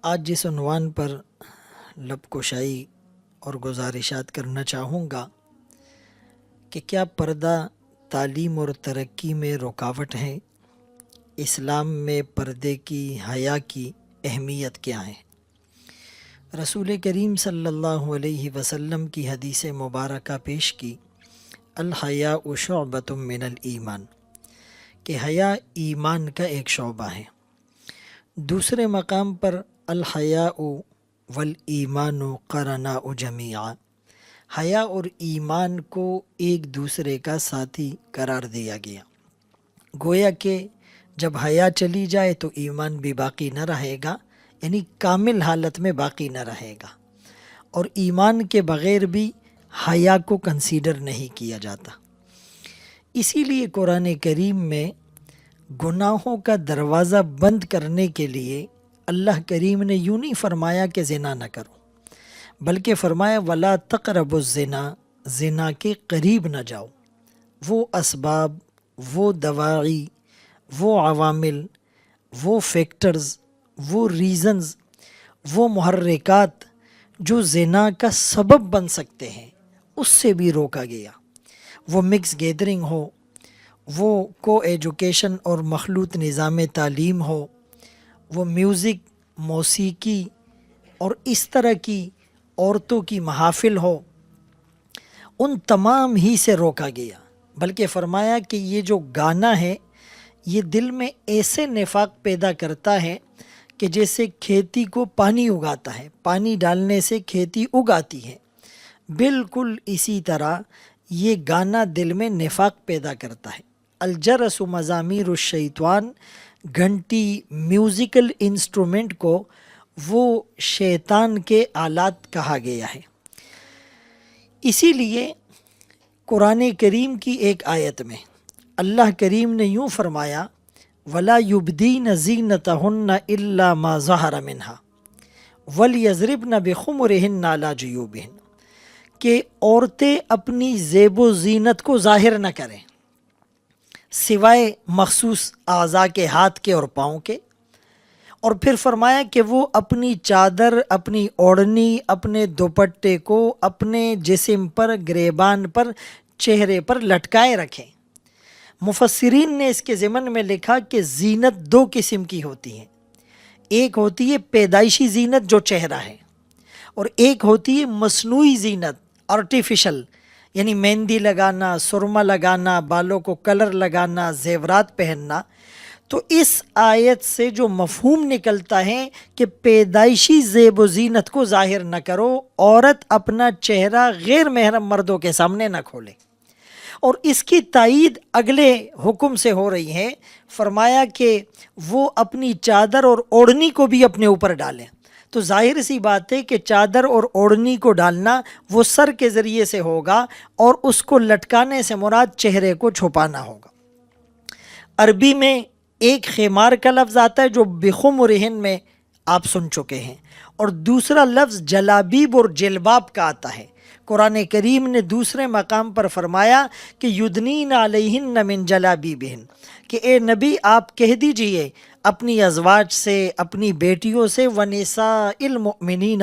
آج جس عنوان پر لب کشائی اور گزارشات کرنا چاہوں گا کہ کیا پردہ تعلیم اور ترقی میں رکاوٹ ہے؟ اسلام میں پردے کی حیا کی اہمیت کیا ہے؟ رسول کریم صلی اللہ علیہ وسلم کی حدیث مبارکہ پیش کی، الحیاء شعبۃ من الایمان، کہ حیا ایمان کا ایک شعبہ ہے۔ دوسرے مقام پر الحیاء والایمان قرناء جمیعا، حیا اور ایمان کو ایک دوسرے کا ساتھی قرار دیا گیا۔ گویا کہ جب حیا چلی جائے تو ایمان بھی باقی نہ رہے گا، یعنی کامل حالت میں باقی نہ رہے گا، اور ایمان کے بغیر بھی حیا کو کنسیڈر نہیں کیا جاتا۔ اسی لیے قرآن کریم میں گناہوں کا دروازہ بند کرنے کے لیے اللہ کریم نے یوں نہیں فرمایا کہ زنا نہ کرو، بلکہ فرمایا وَلَا تَقْرَبُوا الزِّنَا، زنا کے قریب نہ جاؤ۔ وہ اسباب، وہ دواعی، وہ عوامل، وہ فیکٹرز، وہ ریزنز، وہ محرکات جو زنا کا سبب بن سکتے ہیں، اس سے بھی روکا گیا۔ وہ مکس گیدرنگ ہو، وہ کو ایجوکیشن اور مخلوط نظام تعلیم ہو، وہ میوزک، موسیقی اور اس طرح کی عورتوں کی محافل ہو، ان تمام ہی سے روکا گیا۔ بلکہ فرمایا کہ یہ جو گانا ہے یہ دل میں ایسے نفاق پیدا کرتا ہے کہ جیسے کھیتی کو پانی اگاتا ہے، پانی ڈالنے سے کھیتی اگاتی ہے، بالکل اسی طرح یہ گانا دل میں نفاق پیدا کرتا ہے۔ الجرس مزامیر الشیطان، گھنٹی، میوزیکل انسٹرومنٹ کو وہ شیطان کے آلات کہا گیا ہے۔ اسی لیے قرآن کریم کی ایک آیت میں اللہ کریم نے یوں فرمایا وَلَا يُبْدِينَ زِينَتَهُنَّ إِلَّا مَا ظَهَرَ مِنْهَا وَلْيَضْرِبْنَ بِخُمُرِهِنَّ عَلَى جُيُوبِهِنَّ، کہ عورتیں اپنی زیب و زینت کو ظاہر نہ کریں سوائے مخصوص اعضاء کے، ہاتھ کے اور پاؤں کے، اور پھر فرمایا کہ وہ اپنی چادر، اپنی اوڑھنی، اپنے دوپٹے کو اپنے جسم پر، گریبان پر، چہرے پر لٹکائے رکھیں۔ مفسرین نے اس کے ضمن میں لکھا کہ زینت دو قسم کی ہوتی ہے، ایک ہوتی ہے پیدائشی زینت جو چہرہ ہے، اور ایک ہوتی ہے مصنوعی زینت، آرٹیفیشل، یعنی مہندی لگانا، سرما لگانا، بالوں کو کلر لگانا، زیورات پہننا۔ تو اس آیت سے جو مفہوم نکلتا ہے کہ پیدائشی زیب و زینت کو ظاہر نہ کرو، عورت اپنا چہرہ غیر محرم مردوں کے سامنے نہ کھولے، اور اس کی تائید اگلے حکم سے ہو رہی ہے۔ فرمایا کہ وہ اپنی چادر اور اوڑھنی کو بھی اپنے اوپر ڈالیں۔ تو ظاہر سی بات ہے کہ چادر اور اوڑھنی کو ڈالنا وہ سر کے ذریعے سے ہوگا، اور اس کو لٹکانے سے مراد چہرے کو چھپانا ہوگا۔ عربی میں ایک خمار کا لفظ آتا ہے جو بخمرہن میں آپ سن چکے ہیں، اور دوسرا لفظ جلابیب اور جلباب کا آتا ہے۔ قرآن کریم نے دوسرے مقام پر فرمایا کہ یدنین علیہن من جلابیبہن، کہ اے نبی آپ کہہ دیجئے اپنی ازواج سے، اپنی بیٹیوں سے، ونساء المؤمنین،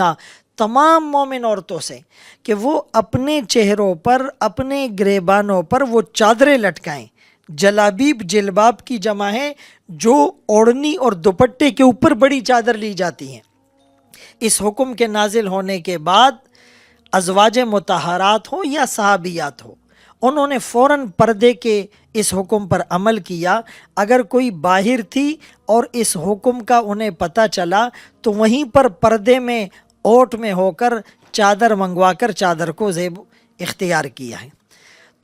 تمام مومن عورتوں سے، کہ وہ اپنے چہروں پر، اپنے گریبانوں پر وہ چادریں لٹکائیں۔ جلابیب جلباب کی جمع ہے جو اوڑھنی اور دوپٹے کے اوپر بڑی چادر لی جاتی ہیں۔ اس حکم کے نازل ہونے کے بعد ازواج مطہرات ہوں یا صحابیات ہوں، انہوں نے فوراً پردے کے اس حکم پر عمل کیا۔ اگر کوئی باہر تھی اور اس حکم کا انہیں پتہ چلا تو وہیں پر پردے میں اوٹ میں ہو کر چادر منگوا کر چادر کو زیب اختیار کیا ہے۔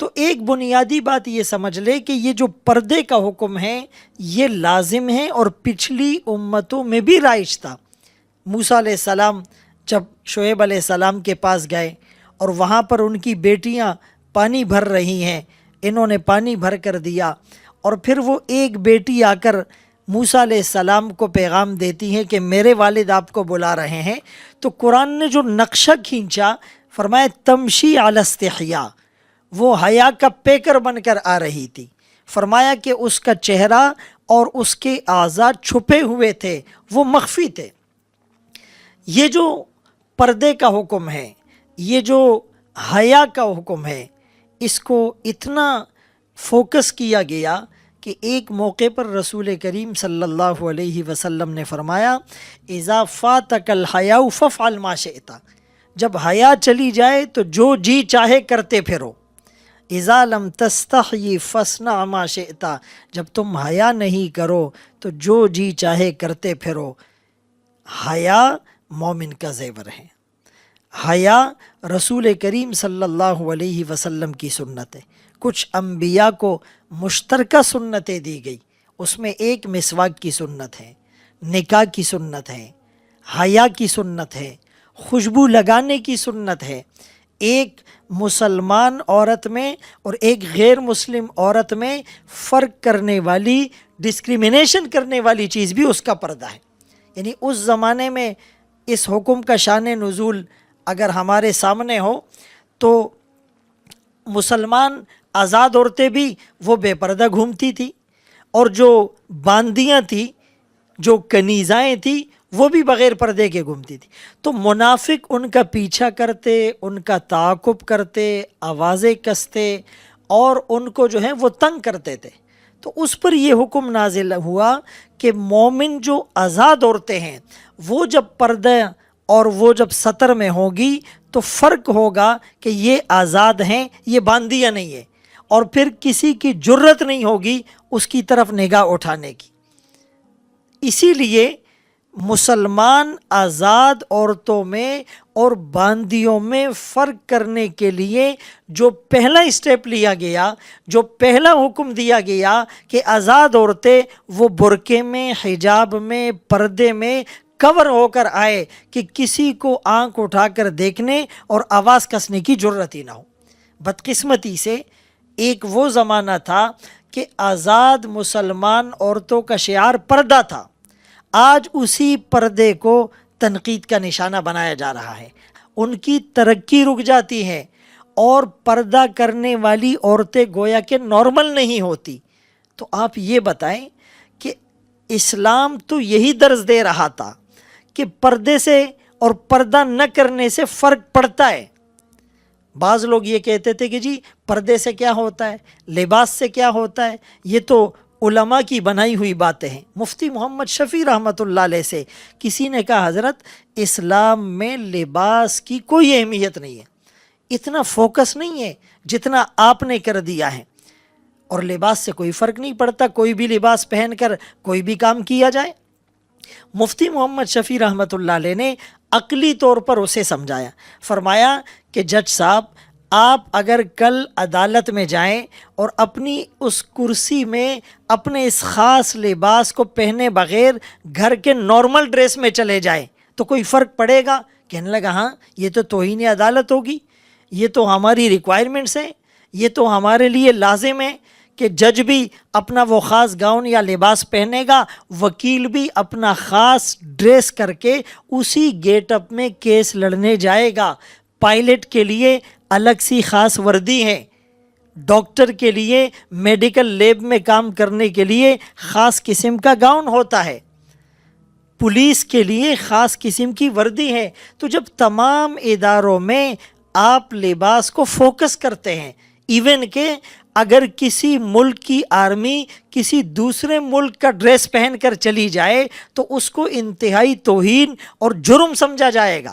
تو ایک بنیادی بات یہ سمجھ لے کہ یہ جو پردے کا حکم ہے یہ لازم ہے، اور پچھلی امتوں میں بھی رائج تھا۔ موسیٰ علیہ السلام جب شعیب علیہ السلام کے پاس گئے اور وہاں پر ان کی بیٹیاں پانی بھر رہی ہیں، انہوں نے پانی بھر کر دیا، اور پھر وہ ایک بیٹی آ کر موسیٰ علیہ السلام کو پیغام دیتی ہے کہ میرے والد آپ کو بلا رہے ہیں۔ تو قرآن نے جو نقشہ کھینچا، فرمایا تمشی علی استحیاء، وہ حیا کا پیکر بن کر آ رہی تھی۔ فرمایا کہ اس کا چہرہ اور اس کے اعضاء چھپے ہوئے تھے، وہ مخفی تھے۔ یہ جو پردے کا حکم ہے، یہ جو حیا کا حکم ہے، اس کو اتنا فوکس کیا گیا کہ ایک موقع پر رسول کریم صلی اللہ علیہ وسلم نے فرمایا اذا فاتک الحیاء فافعل ما شئت، جب حیا چلی جائے تو جو جی چاہے کرتے پھرو، اذا لم تستحی فاصنع ما شئت، جب تم حیا نہیں کرو تو جو جی چاہے کرتے پھرو۔ حیا مومن کا زیور ہے، حیا رسول کریم صلی اللہ علیہ وسلم کی سنت ہے۔ کچھ انبیاء کو مشترکہ سنتیں دی گئی، اس میں ایک مسواک کی سنت ہے، نکاح کی سنت ہے، حیا کی سنت ہے، خوشبو لگانے کی سنت ہے۔ ایک مسلمان عورت میں اور ایک غیر مسلم عورت میں فرق کرنے والی، ڈسکریمنیشن کرنے والی چیز بھی اس کا پردہ ہے۔ یعنی اس زمانے میں اس حکم کا شان نزول اگر ہمارے سامنے ہو تو مسلمان آزاد عورتیں بھی وہ بے پردہ گھومتی تھی، اور جو باندیاں تھیں، جو کنیزائیں تھیں، وہ بھی بغیر پردے کے گھومتی تھی۔ تو منافق ان کا پیچھا کرتے، ان کا تعاقب کرتے، آوازیں کستے اور ان کو جو ہے وہ تنگ کرتے تھے۔ تو اس پر یہ حکم نازل ہوا کہ مومن جو آزاد عورتیں ہیں وہ جب پردہ اور وہ جب سطر میں ہوگی تو فرق ہوگا کہ یہ آزاد ہیں، یہ باندیاں نہیں ہے، اور پھر کسی کی جرت نہیں ہوگی اس کی طرف نگاہ اٹھانے کی۔ اسی لیے مسلمان آزاد عورتوں میں اور باندیوں میں فرق کرنے کے لیے جو پہلا اسٹیپ لیا گیا، جو پہلا حکم دیا گیا کہ آزاد عورتیں وہ برقعے میں، حجاب میں، پردے میں کور ہو کر آئے کہ کسی کو آنکھ اٹھا کر دیکھنے اور آواز کسنے کی جرت ہی نہ ہو۔ بدقسمتی سے ایک وہ زمانہ تھا کہ آزاد مسلمان عورتوں کا شعار پردہ تھا، آج اسی پردے کو تنقید کا نشانہ بنایا جا رہا ہے، ان کی ترقی رک جاتی ہے، اور پردہ کرنے والی عورتیں گویا کہ نارمل نہیں ہوتی۔ تو آپ یہ بتائیں کہ اسلام تو یہی درس دے رہا تھا کہ پردے سے اور پردہ نہ کرنے سے فرق پڑتا ہے۔ بعض لوگ یہ کہتے تھے کہ جی پردے سے کیا ہوتا ہے، لباس سے کیا ہوتا ہے، یہ تو علماء کی بنائی ہوئی باتیں ہیں۔ مفتی محمد شفیع رحمۃ اللہ علیہ سے کسی نے کہا حضرت اسلام میں لباس کی کوئی اہمیت نہیں ہے، اتنا فوکس نہیں ہے جتنا آپ نے کر دیا ہے، اور لباس سے کوئی فرق نہیں پڑتا، کوئی بھی لباس پہن کر کوئی بھی کام کیا جائے۔ مفتی محمد شفیع رحمۃ اللہ علیہ نے عقلی طور پر اسے سمجھایا، فرمایا کہ جج صاحب آپ اگر کل عدالت میں جائیں اور اپنی اس کرسی میں اپنے اس خاص لباس کو پہنے بغیر گھر کے نارمل ڈریس میں چلے جائیں تو کوئی فرق پڑے گا؟ کہنے لگا ہاں یہ تو توہین عدالت ہوگی، یہ تو ہماری ریکوائرمنٹس ہیں، یہ تو ہمارے لیے لازم ہے کہ جج بھی اپنا وہ خاص گاؤن یا لباس پہنے گا، وکیل بھی اپنا خاص ڈریس کر کے اسی گیٹ اپ میں کیس لڑنے جائے گا، پائلٹ کے لیے الگ سی خاص وردی ہے، ڈاکٹر کے لیے میڈیکل لیب میں کام کرنے کے لیے خاص قسم کا گاؤن ہوتا ہے، پولیس کے لیے خاص قسم کی وردی ہے۔ تو جب تمام اداروں میں آپ لباس کو فوکس کرتے ہیں، ایون کہ اگر کسی ملک کی آرمی کسی دوسرے ملک کا ڈریس پہن کر چلی جائے تو اس کو انتہائی توہین اور جرم سمجھا جائے گا۔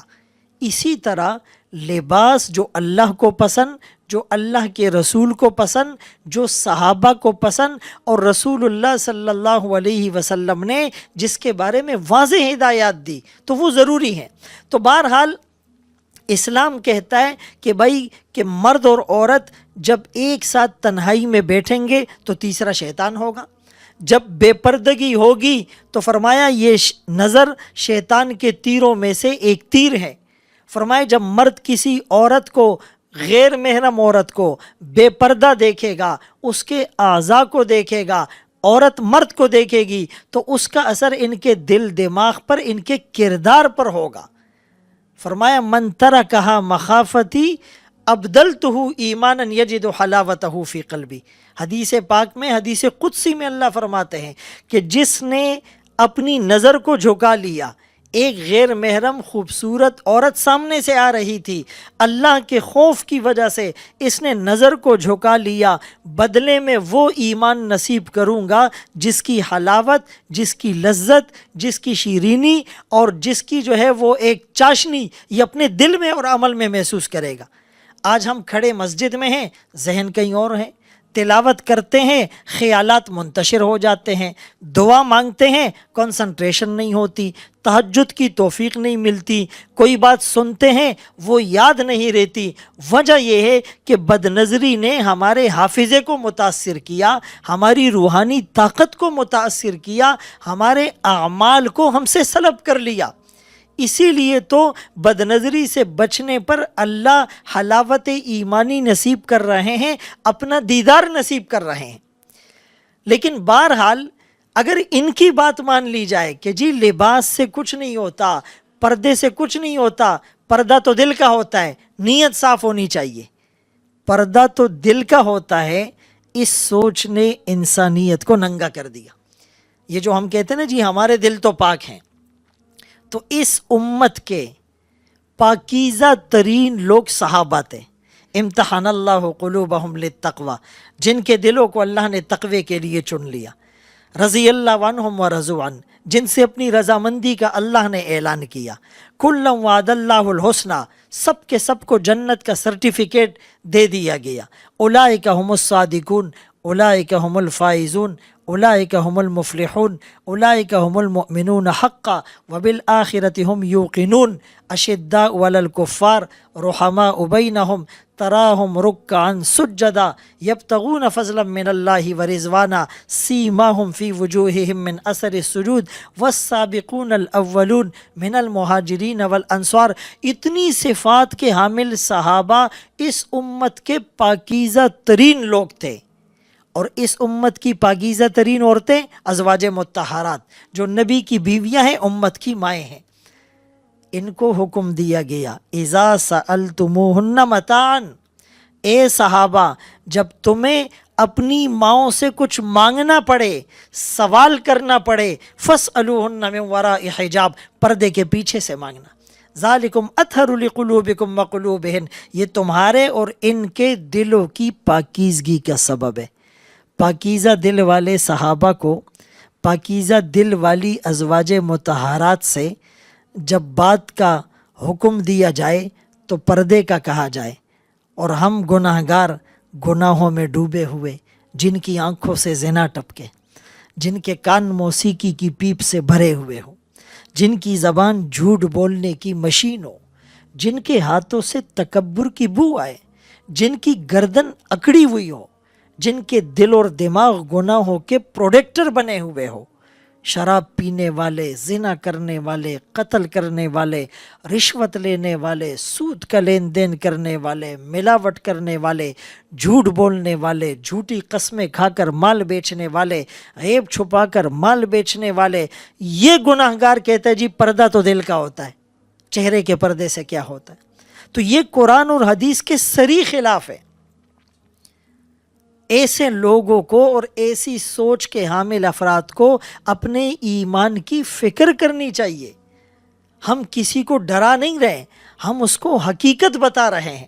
اسی طرح لباس جو اللہ کو پسند، جو اللہ کے رسول کو پسند، جو صحابہ کو پسند، اور رسول اللہ صلی اللہ علیہ وسلم نے جس کے بارے میں واضح ہدایات دی، تو وہ ضروری ہیں۔ تو بہرحال اسلام کہتا ہے کہ بھائی کہ مرد اور عورت جب ایک ساتھ تنہائی میں بیٹھیں گے تو تیسرا شیطان ہوگا، جب بے پردگی ہوگی تو فرمایا یہ نظر شیطان کے تیروں میں سے ایک تیر ہے۔ فرمایا جب مرد کسی عورت کو، غیر محرم عورت کو بے پردہ دیکھے گا، اس کے اعضاء کو دیکھے گا، عورت مرد کو دیکھے گی تو اس کا اثر ان کے دل دماغ پر، ان کے کردار پر ہوگا۔ فرمایا من ترکھا مخافتی ابدلتہ ایمانا یجد حلاوتہ فی قلبی۔ حدیث پاک میں، حدیث قدسی میں اللہ فرماتے ہیں کہ جس نے اپنی نظر کو جھکا لیا ایک غیر محرم خوبصورت عورت سامنے سے آ رہی تھی، اللہ کے خوف کی وجہ سے اس نے نظر کو جھکا لیا، بدلے میں وہ ایمان نصیب کروں گا جس کی حلاوت، جس کی لذت، جس کی شیرینی اور جس کی جو ہے وہ ایک چاشنی یہ اپنے دل میں اور عمل میں محسوس کرے گا۔ آج ہم کھڑے مسجد میں ہیں، ذہن کہیں اور ہیں، تلاوت کرتے ہیں، خیالات منتشر ہو جاتے ہیں، دعا مانگتے ہیں، کنسنٹریشن نہیں ہوتی، تہجد کی توفیق نہیں ملتی، کوئی بات سنتے ہیں وہ یاد نہیں رہتی۔ وجہ یہ ہے کہ بد نظری نے ہمارے حافظے کو متاثر کیا، ہماری روحانی طاقت کو متاثر کیا، ہمارے اعمال کو ہم سے سلب کر لیا۔ اسی لیے تو بد نظری سے بچنے پر اللہ حلاوت ایمانی نصیب کر رہے ہیں، اپنا دیدار نصیب کر رہے ہیں۔ لیکن بہرحال اگر ان کی بات مان لی جائے کہ جی لباس سے کچھ نہیں ہوتا، پردے سے کچھ نہیں ہوتا، پردہ تو دل کا ہوتا ہے، نیت صاف ہونی چاہیے، پردہ تو دل کا ہوتا ہے، اس سوچ نے انسانیت کو ننگا کر دیا۔ یہ جو ہم کہتے ہیں نا جی ہمارے دل تو پاک ہیں، تو اس امت کے پاکیزہ ترین لوگ صحابہ تھے۔ امتحان اللہ قلوبہم للتقوی، جن کے دلوں کو اللہ نے تقوی کے لیے چن لیا۔ رضی اللہ عنہم ورضوا عنہ، جن سے اپنی رضامندی کا اللہ نے اعلان کیا۔ کلا وعد اللہ الحسنی، سب کے سب کو جنت کا سرٹیفکیٹ دے دیا گیا۔ اولئک هم الصادقون، اولئک هم الفائزون، اولئک هم المفلحون، اولئک هم المؤمنون حقا وبالآخرۃ هم یوقنون، اشداء علی الکفار رحماء بینہم تراہم رکعا سجدا یبتغون فضلا من اللہ ورضوانا سیماہم فی وجوہہم من اثر السجود والسابقون الاولون من المہاجرین والانصار۔ اتنی صفات کے حامل صحابہ اس امت کے پاکیزہ ترین لوگ تھے، اور اس امت کی پاکیزہ ترین عورتیں ازواج مطہرات جو نبی کی بیویاں ہیں، امت کی مائیں ہیں۔ ان کو حکم دیا گیا اذا سألتموہن متاعا، اے صحابہ جب تمہیں اپنی ماؤں سے کچھ مانگنا پڑے، سوال کرنا پڑے، فاسألوہن من وراء حجاب، پردے کے پیچھے سے مانگنا۔ ذالکم اطہر لقلوبکم وقلوبہن، یہ تمہارے اور ان کے دلوں کی پاکیزگی کا سبب ہے۔ پاکیزہ دل والے صحابہ کو، پاکیزہ دل والی ازواج مطہرات سے جب بات کا حکم دیا جائے تو پردے کا کہا جائے، اور ہم گناہ گار گناہوں میں ڈوبے ہوئے، جن کی آنکھوں سے زنا ٹپکے، جن کے کان موسیقی کی پیپ سے بھرے ہوئے ہوں، جن کی زبان جھوٹ بولنے کی مشین ہو، جن کے ہاتھوں سے تکبر کی بو آئے، جن کی گردن اکڑی ہوئی ہو، جن کے دل اور دماغ گناہوں کے پروڈکٹر بنے ہوئے ہو، شراب پینے والے، زنا کرنے والے، قتل کرنے والے، رشوت لینے والے، سود کا لین دین کرنے والے، ملاوٹ کرنے والے، جھوٹ بولنے والے، جھوٹی قسمیں کھا کر مال بیچنے والے، عیب چھپا کر مال بیچنے والے، یہ گناہ گار کہتا ہے جی پردہ تو دل کا ہوتا ہے، چہرے کے پردے سے کیا ہوتا ہے؟ تو یہ قرآن اور حدیث کے صریح خلاف ہے۔ ایسے لوگوں کو اور ایسی سوچ کے حامل افراد کو اپنے ایمان کی فکر کرنی چاہیے۔ ہم کسی کو ڈرا نہیں رہے، ہم اس کو حقیقت بتا رہے ہیں۔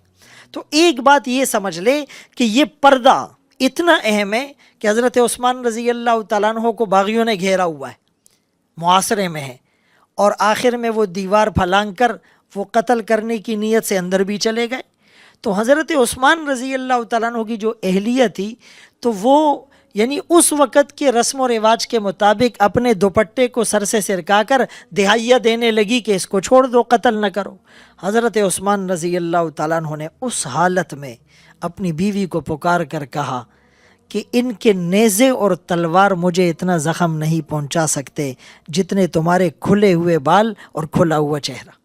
تو ایک بات یہ سمجھ لے کہ یہ پردہ اتنا اہم ہے کہ حضرت عثمان رضی اللہ تعالیٰ عنہ کو باغیوں نے گھیرا ہوا ہے، معاصرے میں ہے، اور آخر میں وہ دیوار پھلانگ کر وہ قتل کرنے کی نیت سے اندر بھی چلے گئے۔ تو حضرت عثمان رضی اللہ تعالیٰ عنہ کی جو اہلیہ تھی تو وہ یعنی اس وقت کے رسم و رواج کے مطابق اپنے دوپٹے کو سر سے سرکا کر دہائیہ دینے لگی کہ اس کو چھوڑ دو، قتل نہ کرو۔ حضرت عثمان رضی اللہ تعالیٰ عنہ نے اس حالت میں اپنی بیوی کو پکار کر کہا کہ ان کے نیزے اور تلوار مجھے اتنا زخم نہیں پہنچا سکتے جتنے تمہارے کھلے ہوئے بال اور کھلا ہوا چہرہ۔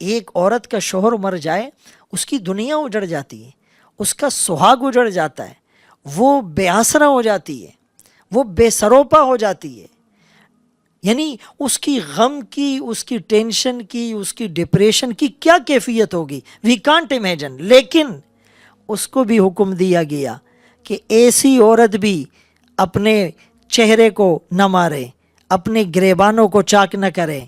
ایک عورت کا شوہر مر جائے، اس کی دنیا اجڑ جاتی ہے، اس کا سہاگ اجڑ جاتا ہے، وہ بے آسرا ہو جاتی ہے، وہ بے سروپا ہو جاتی ہے، یعنی اس کی غم کی، اس کی ٹینشن کی، اس کی ڈپریشن کی کیا کیفیت ہوگی، وی کانٹ امیجن۔ لیکن اس کو بھی حکم دیا گیا کہ ایسی عورت بھی اپنے چہرے کو نہ مارے، اپنے گریبانوں کو چاک نہ کرے،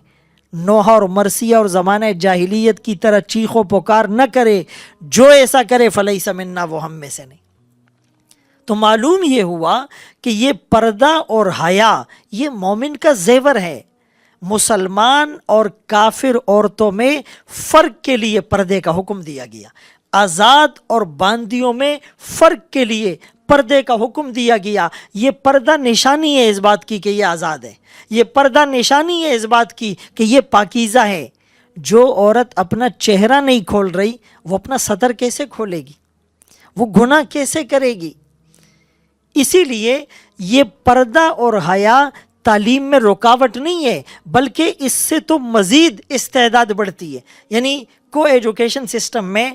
نوح اور مرثیہ اور زمانہ جاہلیت کی طرح چیخ و پکار نہ کرے، جو ایسا کرے فلیس منا، وہ ہم میں سے نہیں۔ تو معلوم یہ ہوا کہ یہ پردہ اور حیا یہ مومن کا زیور ہے۔ مسلمان اور کافر عورتوں میں فرق کے لیے پردے کا حکم دیا گیا، آزاد اور باندیوں میں فرق کے لیے پردے کا حکم دیا گیا۔ یہ پردہ نشانی ہے اس بات کی کہ یہ آزاد ہے، یہ پردہ نشانی ہے اس بات کی کہ یہ پاکیزہ ہے۔ جو عورت اپنا چہرہ نہیں کھول رہی وہ اپنا سطر کیسے کھولے گی، وہ گناہ کیسے کرے گی؟ اسی لیے یہ پردہ اور حیا تعلیم میں رکاوٹ نہیں ہے، بلکہ اس سے تو مزید استعداد بڑھتی ہے۔ یعنی کو ایجوکیشن سسٹم میں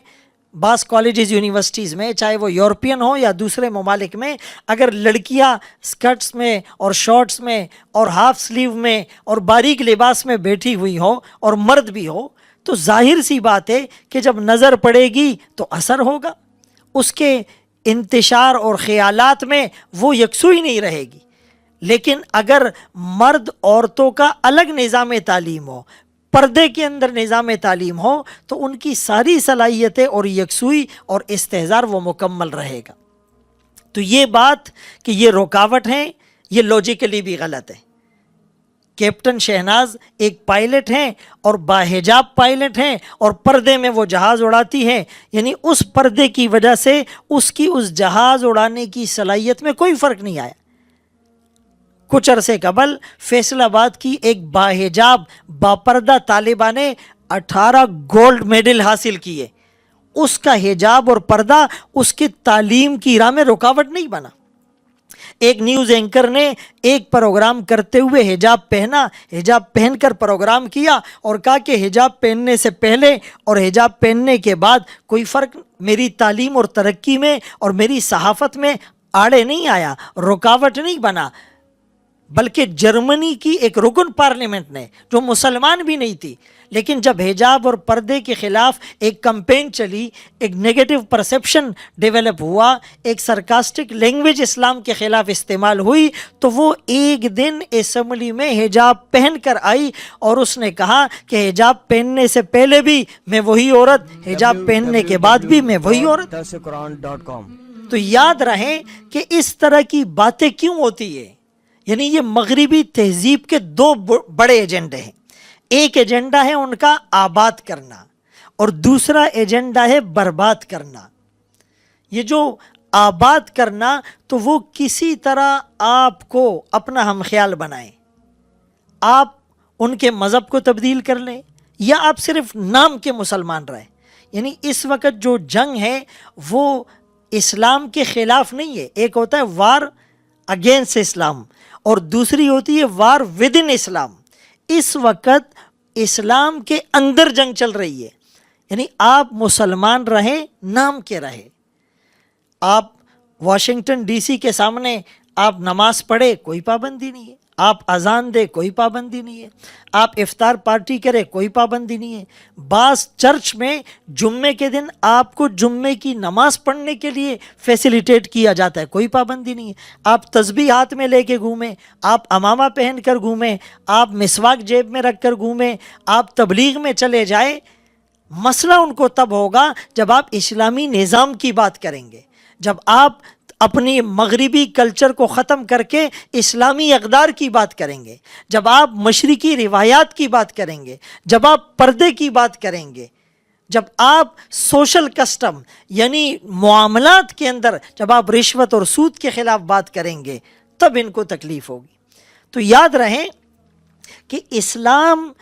بعض کالجز یونیورسٹیز میں، چاہے وہ یورپین ہو یا دوسرے ممالک میں، اگر لڑکیاں سکرٹس میں اور شارٹس میں اور ہاف سلیو میں اور باریک لباس میں بیٹھی ہوئی ہو اور مرد بھی ہو، تو ظاہر سی بات ہے کہ جب نظر پڑے گی تو اثر ہوگا، اس کے انتشار اور خیالات میں وہ یکسوئی نہیں رہے گی۔ لیکن اگر مرد عورتوں کا الگ نظام تعلیم ہو، پردے کے اندر نظام تعلیم ہو، تو ان کی ساری صلاحیتیں اور یکسوئی اور استحضار وہ مکمل رہے گا۔ تو یہ بات کہ یہ رکاوٹ ہے، یہ لوجیکلی بھی غلط ہے۔ کیپٹن شہناز ایک پائلٹ ہیں اور باحجاب پائلٹ ہیں اور پردے میں وہ جہاز اڑاتی ہیں، یعنی اس پردے کی وجہ سے اس کی اس جہاز اڑانے کی صلاحیت میں کوئی فرق نہیں آیا۔ کچھ عرصے قبل فیصل آباد کی ایک باحجاب باپردہ طالبہ نے 18 گولڈ میڈل حاصل کیے، اس کا حجاب اور پردہ اس کی تعلیم کی راہ میں رکاوٹ نہیں بنا۔ ایک نیوز اینکر نے ایک پروگرام کرتے ہوئے حجاب پہنا، حجاب پہن کر پروگرام کیا اور کہا کہ حجاب پہننے سے پہلے اور حجاب پہننے کے بعد کوئی فرق میری تعلیم اور ترقی میں اور میری صحافت میں آڑے نہیں آیا، رکاوٹ نہیں بنا۔ بلکہ جرمنی کی ایک رکن پارلیمنٹ نے، جو مسلمان بھی نہیں تھی، لیکن جب حجاب اور پردے کے خلاف ایک کمپین چلی، ایک نیگیٹو پرسیپشن ڈیولپ ہوا، ایک سرکاسٹک لینگویج اسلام کے خلاف استعمال ہوئی، تو وہ ایک دن اسمبلی میں حجاب پہن کر آئی اور اس نے کہا کہ حجاب پہننے سے پہلے بھی میں وہی عورت، حجاب پہننے کے بعد بھی میں وہی عورت۔ تو یاد رہے کہ اس طرح کی باتیں کیوں ہوتی ہے۔ یعنی یہ مغربی تہذیب کے دو بڑے ایجنڈے ہیں۔ ایک ایجنڈا ہے ان کا آباد کرنا اور دوسرا ایجنڈا ہے برباد کرنا۔ یہ جو آباد کرنا تو وہ کسی طرح آپ کو اپنا ہم خیال بنائیں، آپ ان کے مذہب کو تبدیل کر لیں یا آپ صرف نام کے مسلمان رہیں۔ یعنی اس وقت جو جنگ ہے وہ اسلام کے خلاف نہیں ہے، ایک ہوتا ہے وار اگینسٹ اسلام اور دوسری ہوتی ہے وار ود ان اسلام۔ اس وقت اسلام کے اندر جنگ چل رہی ہے، یعنی آپ مسلمان رہیں، نام کے رہے۔ آپ واشنگٹن ڈی سی کے سامنے آپ نماز پڑھے، کوئی پابندی نہیں ہے، آپ اذان دے، کوئی پابندی نہیں ہے، آپ افطار پارٹی کرے، کوئی پابندی نہیں ہے۔ بعض چرچ میں جمعے کے دن آپ کو جمعے کی نماز پڑھنے کے لیے فیسیلیٹیٹ کیا جاتا ہے، کوئی پابندی نہیں ہے۔ آپ تسبیح ہاتھ میں لے کے گھومیں، آپ عمامہ پہن کر گھومیں، آپ مسواک جیب میں رکھ کر گھومیں، آپ تبلیغ میں چلے جائیں، مسئلہ ان کو تب ہوگا جب آپ اسلامی نظام کی بات کریں گے، جب آپ اپنی مغربی کلچر کو ختم کر کے اسلامی اقدار کی بات کریں گے، جب آپ مشرقی روایات کی بات کریں گے، جب آپ پردے کی بات کریں گے، جب آپ سوشل کسٹم یعنی معاملات کے اندر جب آپ رشوت اور سود کے خلاف بات کریں گے، تب ان کو تکلیف ہوگی۔ تو یاد رہیں کہ اسلام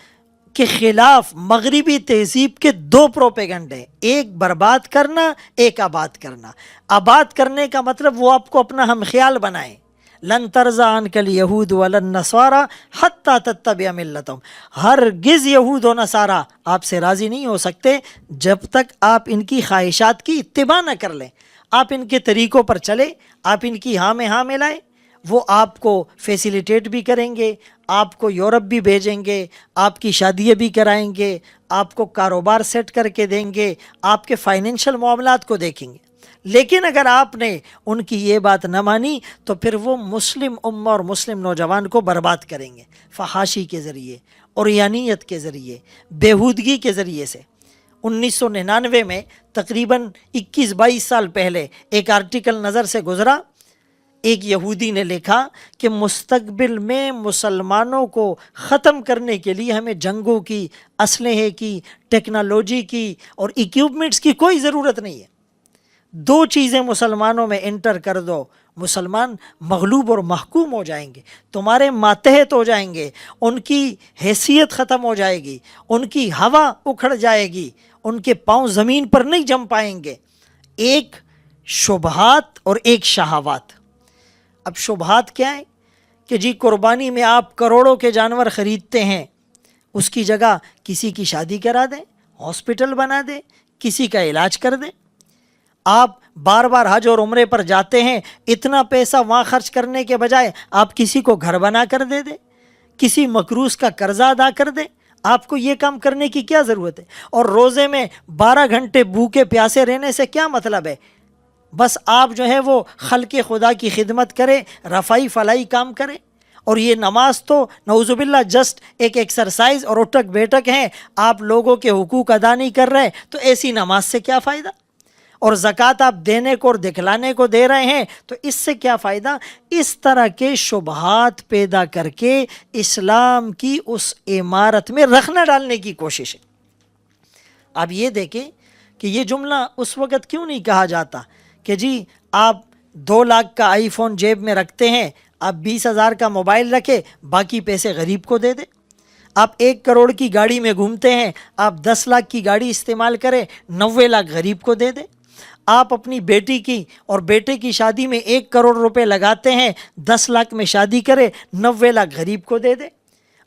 کے خلاف مغربی تہذیب کے دو پروپیگنڈے، ایک برباد کرنا، ایک آباد کرنا۔ آباد کرنے کا مطلب وہ آپ کو اپنا ہم خیال بنائیں۔ لن ترضى عنك اليهود ولا النصارى حتى تتبع ملتهم، ہرگز یہود و نصارہ آپ سے راضی نہیں ہو سکتے جب تک آپ ان کی خواہشات کی اتباع نہ کر لیں، آپ ان کے طریقوں پر چلیں، آپ ان کی ہاں میں ہاں ملائیں، وہ آپ کو فیسیلیٹیٹ بھی کریں گے، آپ کو یورپ بھی بھیجیں گے، آپ کی شادیاں بھی کرائیں گے، آپ کو کاروبار سیٹ کر کے دیں گے، آپ کے فائنینشیل معاملات کو دیکھیں گے۔ لیکن اگر آپ نے ان کی یہ بات نہ مانی تو پھر وہ مسلم امہ اور مسلم نوجوان کو برباد کریں گے، فحاشی کے ذریعے، عریانیت کے ذریعے، بیہودگی کے ذریعے سے۔ 1999 میں تقریباً 21-22 سال پہلے ایک آرٹیکل نظر سے گزرا، ایک یہودی نے لکھا کہ مستقبل میں مسلمانوں کو ختم کرنے کے لیے ہمیں جنگوں کی، اسلحے کی، ٹیکنالوجی کی اور ایکوپمنٹس کی کوئی ضرورت نہیں ہے۔ دو چیزیں مسلمانوں میں انٹر کر دو، مسلمان مغلوب اور محکوم ہو جائیں گے، تمہارے ماتحت ہو جائیں گے، ان کی حیثیت ختم ہو جائے گی، ان کی ہوا اکھڑ جائے گی، ان کے پاؤں زمین پر نہیں جم پائیں گے۔ ایک شبہات اور ایک شہوات۔ اب شبہات کیا ہے کہ جی قربانی میں آپ کروڑوں کے جانور خریدتے ہیں، اس کی جگہ کسی کی شادی کرا دیں، ہاسپٹل بنا دیں، کسی کا علاج کر دیں۔ آپ بار بار حج اور عمرے پر جاتے ہیں، اتنا پیسہ وہاں خرچ کرنے کے بجائے آپ کسی کو گھر بنا کر دے دیں، کسی مقروض کا قرضہ ادا کر دیں۔ آپ کو یہ کام کرنے کی کیا ضرورت ہے؟ اور روزے میں 12 گھنٹے بھوکے پیاسے رہنے سے کیا مطلب ہے؟ بس آپ جو ہے وہ خلق خدا کی خدمت کریں، رفائی فلائی کام کریں۔ اور یہ نماز تو نعوذ باللہ جسٹ ایک ایکسرسائز اور اٹھک بیٹھک ہیں، آپ لوگوں کے حقوق ادا نہیں کر رہے تو ایسی نماز سے کیا فائدہ؟ اور زکوٰۃ آپ دینے کو اور دکھلانے کو دے رہے ہیں تو اس سے کیا فائدہ؟ اس طرح کے شبہات پیدا کر کے اسلام کی اس عمارت میں رخنہ ڈالنے کی کوشش ہے۔ اب یہ دیکھیں کہ یہ جملہ اس وقت کیوں نہیں کہا جاتا کہ جی آپ 2 لاکھ کا آئی فون جیب میں رکھتے ہیں، آپ 20,000 کا موبائل رکھے، باقی پیسے غریب کو دے دیں۔ آپ 1 کروڑ کی گاڑی میں گھومتے ہیں، آپ 10 لاکھ کی گاڑی استعمال کریں، 90 لاکھ غریب کو دے دیں۔ آپ اپنی بیٹی کی اور بیٹے کی شادی میں 1 کروڑ روپے لگاتے ہیں، 10 لاکھ میں شادی کرے، 90 لاکھ غریب کو دے دیں۔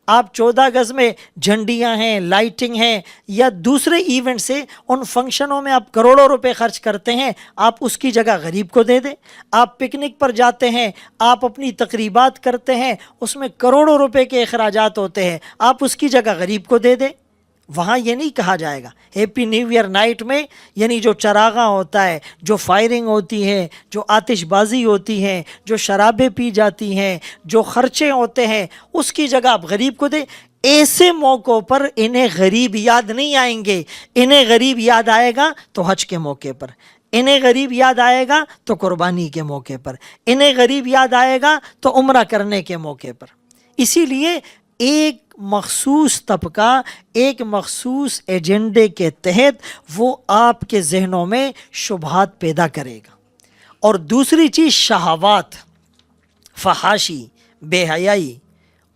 آپ 14 گز میں جھنڈیاں ہیں، لائٹنگ ہیں یا دوسرے ایونٹ سے ان فنکشنوں میں آپ کروڑوں روپے خرچ کرتے ہیں، آپ اس کی جگہ غریب کو دے دیں۔ آپ پکنک پر جاتے ہیں، آپ اپنی تقریبات کرتے ہیں، اس میں کروڑوں روپے کے اخراجات ہوتے ہیں، آپ اس کی جگہ غریب کو دے دیں۔ وہاں یہ نہیں کہا جائے گا ہیپی نیو ایئر نائٹ میں، یعنی جو چراغاں ہوتا ہے، جو فائرنگ ہوتی ہے، جو آتش بازی ہوتی ہے، جو شرابیں پی جاتی ہیں، جو خرچے ہوتے ہیں، اس کی جگہ آپ غریب کو دیں۔ ایسے موقعوں پر انہیں غریب یاد نہیں آئیں گے، انہیں غریب یاد آئے گا تو حج کے موقع پر، انہیں غریب یاد آئے گا تو قربانی کے موقع پر، انہیں غریب یاد آئے گا تو عمرہ کرنے کے موقع پر۔ اسی لیے ایک مخصوص طبقہ ایک مخصوص ایجنڈے کے تحت وہ آپ کے ذہنوں میں شبہات پیدا کرے گا۔ اور دوسری چیز شہوات، فحاشی، بے حیائی،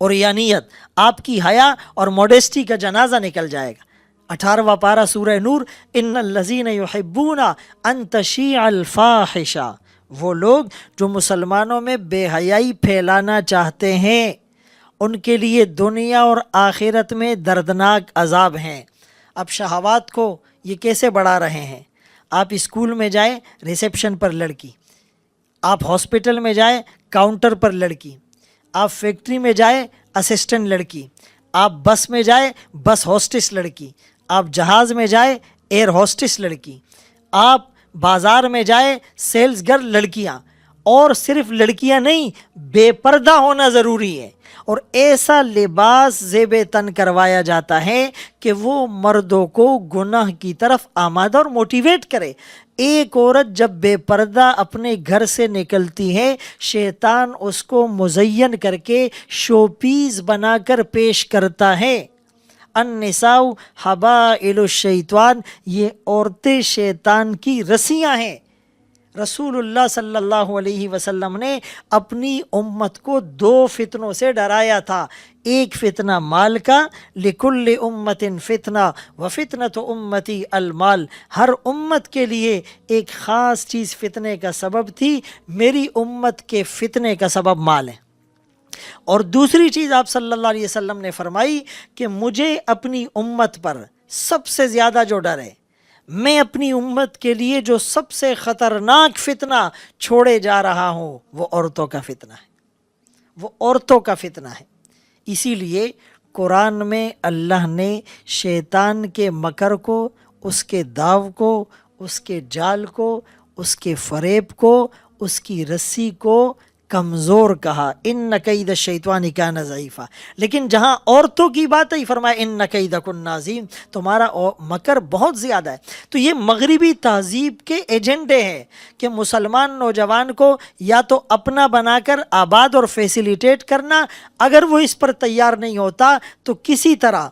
عریانیت، آپ کی حیا اور موڈیسٹی کا جنازہ نکل جائے گا۔ 18واں پارہ سورہ نور، ان الذین یحبون ان تشیع الفاحشہ، وہ لوگ جو مسلمانوں میں بے حیائی پھیلانا چاہتے ہیں، ان کے لیے دنیا اور آخرت میں دردناک عذاب ہیں۔ اب شہوات کو یہ کیسے بڑھا رہے ہیں؟ آپ اسکول میں جائیں، ریسیپشن پر لڑکی، آپ ہاسپٹل میں جائیں، کاؤنٹر پر لڑکی، آپ فیکٹری میں جائیں، اسسٹنٹ لڑکی، آپ بس میں جائیں، بس ہوسٹس لڑکی، آپ جہاز میں جائیں، ایئر ہوسٹس لڑکی، آپ بازار میں جائیں، سیلز گرل لڑکیاں۔ اور صرف لڑکیاں نہیں، بے پردہ ہونا ضروری ہے، اور ایسا لباس زیب تن کروایا جاتا ہے کہ وہ مردوں کو گناہ کی طرف آمادہ اور موٹیویٹ کرے۔ ایک عورت جب بے پردہ اپنے گھر سے نکلتی ہے، شیطان اس کو مزین کر کے شو پیس بنا کر پیش کرتا ہے۔ النساء حبائل الشیطان، یہ عورتیں شیطان کی رسیاں ہیں۔ رسول اللہ صلی اللہ علیہ وسلم نے اپنی امت کو 2 فتنوں سے ڈرایا تھا۔ ایک فتنہ مال کا، لکل امت فتنہ وفتنۃ امتی المال، ہر امت کے لیے ایک خاص چیز فتنے کا سبب تھی، میری امت کے فتنے کا سبب مال ہے۔ اور دوسری چیز آپ صلی اللہ علیہ وسلم نے فرمائی کہ مجھے اپنی امت پر سب سے زیادہ جو ڈر ہے، میں اپنی امت کے لیے جو سب سے خطرناک فتنہ چھوڑے جا رہا ہوں، وہ عورتوں کا فتنہ ہے۔ وہ عورتوں کا فتنہ ہے۔ اسی لیے قرآن میں اللہ نے شیطان کے مکر کو، اس کے داو کو، اس کے جال کو، اس کے فریب کو، اس کی رسی کو کمزور کہا، ان کید الشیطان کان ضعیفا۔ لیکن جہاں عورتوں کی بات ہے فرمایا ان کیدکن عظیم، تمہارا مکر بہت زیادہ ہے۔ تو یہ مغربی تہذیب کے ایجنڈے ہیں کہ مسلمان نوجوان کو یا تو اپنا بنا کر آباد اور فیسیلیٹیٹ کرنا، اگر وہ اس پر تیار نہیں ہوتا تو کسی طرح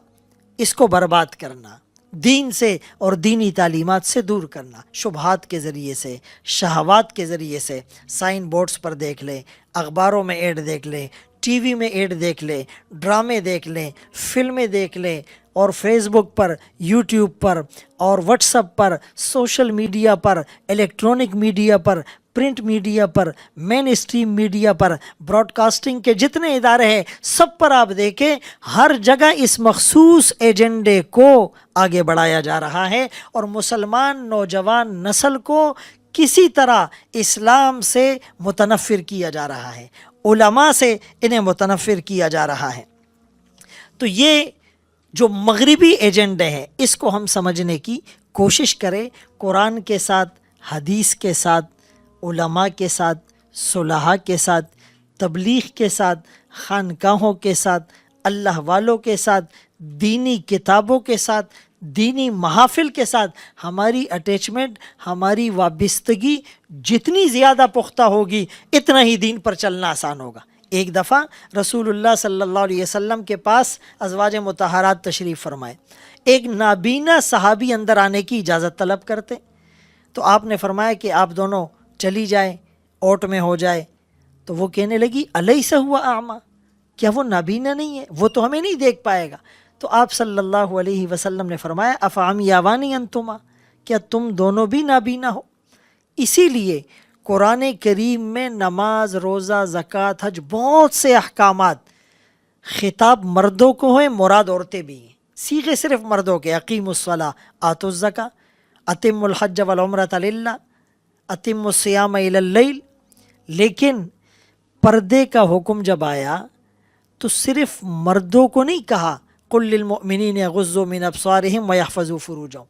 اس کو برباد کرنا، دین سے اور دینی تعلیمات سے دور کرنا، شبہات کے ذریعے سے، شہوات کے ذریعے سے۔ سائن بورڈز پر دیکھ لیں، اخباروں میں ایڈ دیکھ لیں، ٹی وی میں ایڈ دیکھ لیں، ڈرامے دیکھ لیں، فلمیں دیکھ لیں، اور فیس بک پر، یوٹیوب پر اور واٹس ایپ پر، سوشل میڈیا پر، الیکٹرانک میڈیا پر، پرنٹ میڈیا پر، مین اسٹریم میڈیا پر، براڈ کاسٹنگ کے جتنے ادارے ہیں سب پر آپ دیکھیں، ہر جگہ اس مخصوص ایجنڈے کو آگے بڑھایا جا رہا ہے، اور مسلمان نوجوان نسل کو کسی طرح اسلام سے متنفر کیا جا رہا ہے، علماء سے انہیں متنفر کیا جا رہا ہے۔ تو یہ جو مغربی ایجنڈے ہیں اس کو ہم سمجھنے کی کوشش کریں، قرآن کے ساتھ، حدیث کے ساتھ، علماء کے ساتھ، صلحاء کے ساتھ، تبلیغ کے ساتھ، خانقاہوں کے ساتھ، اللہ والوں کے ساتھ، دینی کتابوں کے ساتھ، دینی محافل کے ساتھ ہماری اٹیچمنٹ، ہماری وابستگی جتنی زیادہ پختہ ہوگی اتنا ہی دین پر چلنا آسان ہوگا۔ ایک دفعہ رسول اللہ صلی اللہ علیہ وسلم کے پاس ازواج مطہرات تشریف فرمائے، ایک نابینا صحابی اندر آنے کی اجازت طلب کرتے، تو آپ نے فرمایا کہ آپ دونوں چلی جائیں، اوٹ میں ہو جائے۔ تو وہ کہنے لگی الیس ہوا اعمی، کیا وہ نابینا نہیں ہے، وہ تو ہمیں نہیں دیکھ پائے گا۔ تو آپ صلی اللہ علیہ وسلم نے فرمایا افعمیاوانی انتما، کیا تم دونوں بھی نابینا ہو؟ اسی لیے قرآن کریم میں نماز، روزہ، زکوٰۃ، حج، بہت سے احکامات خطاب مردوں کو ہیں، مراد عورتیں بھی ہیں، صیغے صرف مردوں کے، اقیموا الصلاۃ آتوا الزکوٰۃ، اتموا الحج والعمرۃ للہ، اتموا الصیام الی اللیل۔ لیکن پردے کا حکم جب آیا تو صرف مردوں کو نہیں کہا، قل للمؤمنین یغضوا من ابصارہم ویحفظوا فروجہم،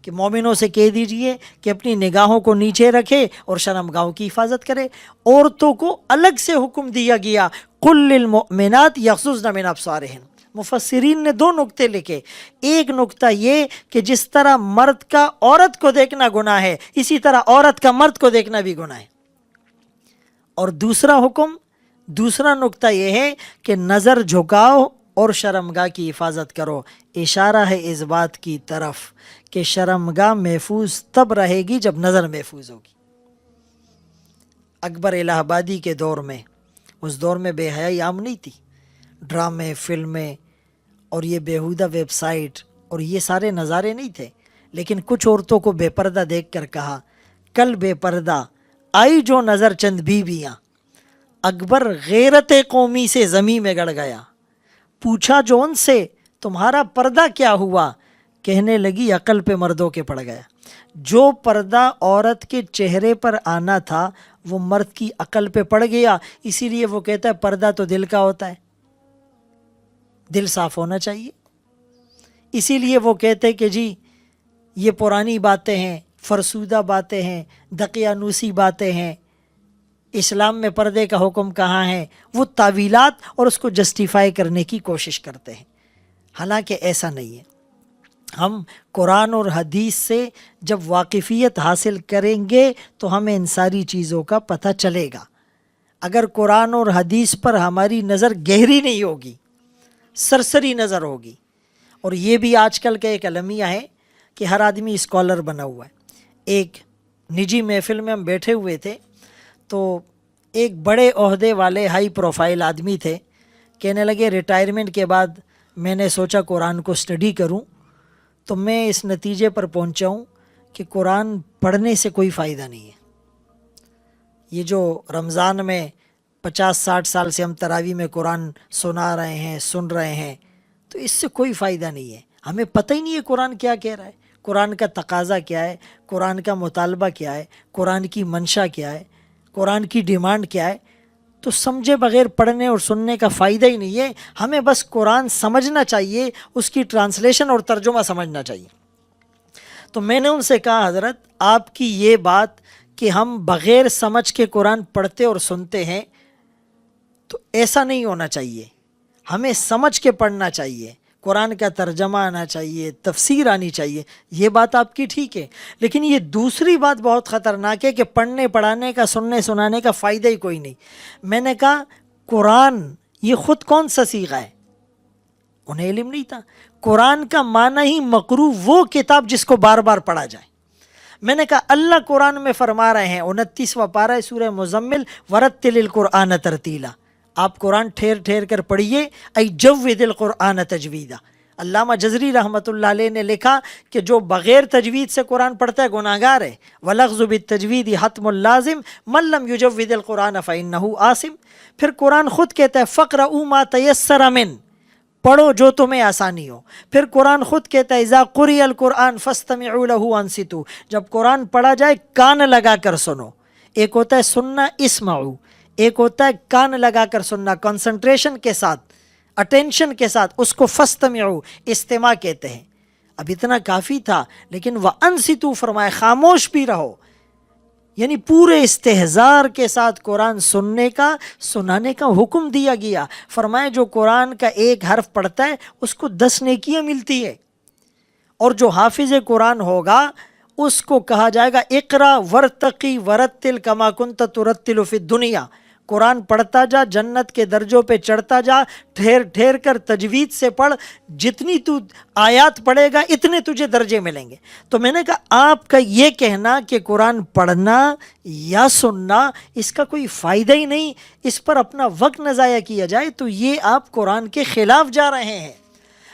کہ مومنوں سے کہہ دیجئے کہ اپنی نگاہوں کو نیچے رکھے اور شرمگاہوں کی حفاظت کرے۔ عورتوں کو الگ سے حکم دیا گیا، قل للمؤمنات یغضضن من ابصارہن۔ مفسرین نے دو نقطے لکھے، ایک نقطہ یہ کہ جس طرح مرد کا عورت کو دیکھنا گناہ ہے، اسی طرح عورت کا مرد کو دیکھنا بھی گناہ ہے، اور دوسرا حکم، دوسرا نقطہ یہ ہے کہ نظر جھکاؤ اور شرمگاہ کی حفاظت کرو۔ اشارہ ہے اس بات کی طرف کہ شرمگاہ محفوظ تب رہے گی جب نظر محفوظ ہوگی۔ اکبر الہ آبادی کے دور میں، اس دور میں بے حیائی عام نہیں تھی، ڈرامے، فلمیں اور یہ بیہودہ ویب سائٹ اور یہ سارے نظارے نہیں تھے، لیکن کچھ عورتوں کو بے پردہ دیکھ کر کہا، کل بے پردہ آئی جو نظر چند بیویاں، اکبر غیرت قومی سے زمیں میں گڑ گیا، پوچھا جو ان سے تمہارا پردہ کیا ہوا، کہنے لگی عقل پہ مردوں کے پڑ گیا۔ جو پردہ عورت کے چہرے پر آنا تھا وہ مرد کی عقل پہ پڑ گیا، اسی لیے وہ کہتا ہے پردہ تو دل کا ہوتا ہے، دل صاف ہونا چاہیے۔ اسی لیے وہ کہتے کہ جی یہ پرانی باتیں ہیں، فرسودہ باتیں ہیں، دقیانوسی باتیں ہیں، اسلام میں پردے کا حکم کہاں ہے؟ وہ تعویلات اور اس کو جسٹیفائی کرنے کی کوشش کرتے ہیں، حالانکہ ایسا نہیں ہے۔ ہم قرآن اور حدیث سے جب واقفیت حاصل کریں گے تو ہمیں ان ساری چیزوں کا پتہ چلے گا۔ اگر قرآن اور حدیث پر ہماری نظر گہری نہیں ہوگی، سرسری نظر ہوگی، اور یہ بھی آج کل کا ایک المیہ ہے کہ ہر آدمی اسکالر بنا ہوا ہے۔ ایک نجی محفل میں ہم بیٹھے ہوئے تھے تو ایک بڑے عہدے والے ہائی پروفائل آدمی تھے، کہنے لگے ریٹائرمنٹ کے بعد میں نے سوچا قرآن کو اسٹڈی کروں، تو میں اس نتیجے پر پہنچا ہوں کہ قرآن پڑھنے سے کوئی فائدہ نہیں ہے۔ یہ جو رمضان میں 50-60 سال سے ہم تراویح میں قرآن سنا رہے ہیں، سن رہے ہیں، تو اس سے کوئی فائدہ نہیں ہے۔ ہمیں پتہ ہی نہیں ہے قرآن کیا کہہ رہا ہے، قرآن کا تقاضا کیا ہے، قرآن کا مطالبہ کیا ہے، قرآن کی منشا کیا ہے، قرآن کی ڈیمانڈ کیا ہے۔ تو سمجھے بغیر پڑھنے اور سننے کا فائدہ ہی نہیں ہے. ہمیں بس قرآن سمجھنا چاہیے، اس کی ٹرانسلیشن اور ترجمہ سمجھنا چاہیے. تو میں نے ان سے کہا حضرت آپ کی یہ بات کہ ہم بغیر سمجھ کے قرآن پڑھتے اور سنتے ہیں، تو ایسا نہیں ہونا چاہیے. ہمیں سمجھ کے پڑھنا چاہیے، قرآن کا ترجمہ آنا چاہیے، تفسیر آنی چاہیے. یہ بات آپ کی ٹھیک ہے، لیکن یہ دوسری بات بہت خطرناک ہے کہ پڑھنے پڑھانے کا، سننے سنانے کا فائدہ ہی کوئی نہیں. میں نے کہا قرآن یہ خود کون سا صیغہ ہے؟ انہیں علم نہیں تھا. قرآن کا معنی ہی مقروء وہ کتاب جس کو بار بار پڑھا جائے. میں نے کہا اللہ قرآن میں فرما رہے ہیں 29واں پارہ سورہ مزمل، ورتل القرآن ترتیلا، آپ قرآن ٹھہر ٹھہر کر پڑھیے. ای جود القرآن تجویدا. علامہ جزری رحمۃ اللہ علیہ نے لکھا کہ جو بغیر تجوید سے قرآن پڑھتا ہے گناہ گار ہے. وَلَغْزُ بِالتَّجْوِيدِ حَتْمُ اللَّازِمِ مَن لَّمْ يُجَوِّدِ الْقُرْآنَ فَإِنَّهُ آثِمٌ. پھر قرآن خود کہتا ہے فَاقْرَؤُوا مَا تَيَسَّرَ مِنْ، پڑھو جو تمہیں آسانی ہو. پھر قرآن خود کہتا ہے اذا قرئ القرآن فاستمعوا له وانصتوا، جب قرآن پڑھا جائے کان لگا کر سنو. ایک ہوتا ہے سننا اسمعوا، ایک ہوتا ہے کان لگا کر سننا، کنسنٹریشن کے ساتھ، اٹینشن کے ساتھ، اس کو فاستمعوا استماع کہتے ہیں. اب اتنا کافی تھا، لیکن وانصتوا فرمایا خاموش بھی رہو. یعنی پورے استحضار کے ساتھ قرآن سننے کا، سنانے کا حکم دیا گیا. فرمایا جو قرآن کا ایک حرف پڑھتا ہے اس کو 10 نیکیاں ملتی ہے، اور جو حافظ قرآن ہوگا اس کو کہا جائے گا اقرا ورتقی ورتل کما کنت ترتل فی الدنیا. قرآن پڑھتا جا، جنت کے درجوں پہ چڑھتا جا، ٹھہر ٹھہر کر تجوید سے پڑھ، جتنی تو آیات پڑھے گا اتنے تجھے درجے ملیں گے. تو میں نے کہا آپ کا یہ کہنا کہ قرآن پڑھنا یا سننا اس کا کوئی فائدہ ہی نہیں، اس پر اپنا وقت نہ ضائع کیا جائے، تو یہ آپ قرآن کے خلاف جا رہے ہیں.